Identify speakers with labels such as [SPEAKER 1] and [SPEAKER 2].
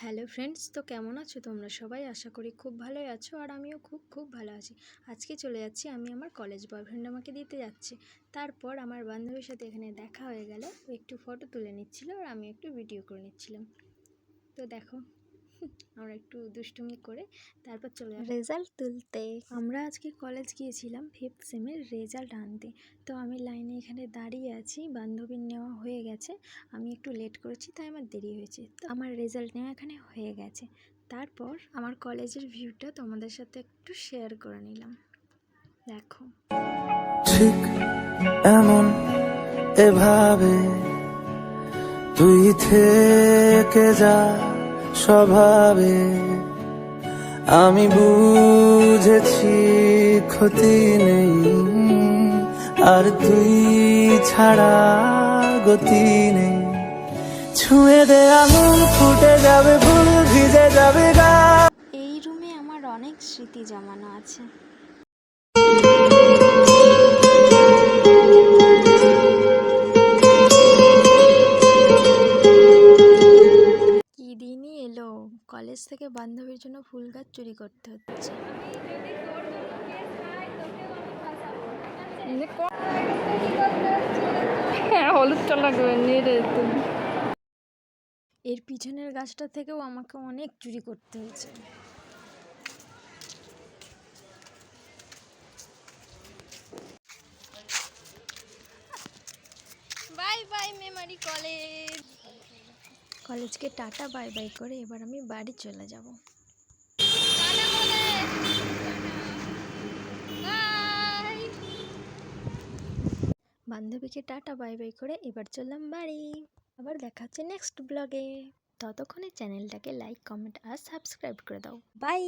[SPEAKER 1] Hello friends, তো কেমন আছো তোমরা সবাই? আশা করি খুব ভালোই আছো, আর আমিও খুব ভালো আছি। আজকে চলে যাচ্ছি আমি আমার কলেজ, বয়ফ্রেন্ড আমাকে দিতে যাচ্ছে। তারপর আমার বান্ধবীর সাথে এখানে দেখা হয়ে গেল, ও একটু ফটো তুলে নিচ্ছিল আর আমি একটু ভিডিও করে নিচ্ছিলাম। তো দেখো, আমরা একটু দুষ্টুমি করে তারপর চলে যাই রেজাল্ট তুলতে। আমরা আজকে কলেজ গিয়েছিলাম 5th সেমের রেজাল্ট আনতে। তো আমি লাইনে এখানে দাঁড়িয়ে আছি, বান্ধবীর নেওয়া হয়ে গেছে, আমি একটু লেট করেছি তাই আমার দেরি হয়েছে। তো আমার রেজাল্ট নেওয়া এখানে হয়ে গেছে। তারপর আমার কলেজের ভিউটা তোমাদের সাথে একটু শেয়ার করে নিলাম, দেখো।
[SPEAKER 2] ঠিক এমন এভাবে তুই থেকে যা স্বভাবে, আমি বুঝেছি ক্ষতি নেই, আর তুই ছাড়া গতি নেই। ছুঁয়ে দে আঙুল, ফুটে যাবে ফুল, ভিজে যাবে গা।
[SPEAKER 1] এই রুমে আমার অনেক স্মৃতি জমানো আছে। কি দিনই এলো, কলেজ থেকে বান্ধবীর জন্য ফুল গাছ চুরি করতে হচ্ছে।
[SPEAKER 3] হলুদটা লাগবে নেড়ে তুমি।
[SPEAKER 1] এর পিছনের গাছটা থেকেও আমাকে অনেক চুরি করতে হয়েছে। Bye bye Memari college. কলেজকে টাটা বাই বাই করে এবার আমি বাড়ি চলে যাব। বান্ধবীকে টাটা বাই বাই করে এবার চললাম বাড়ি। আবার দেখা হচ্ছে নেক্সট ব্লগে। ততক্ষণে চ্যানেলটাকে লাইক, কমেন্ট আর সাবস্ক্রাইব করে দাও। বাই।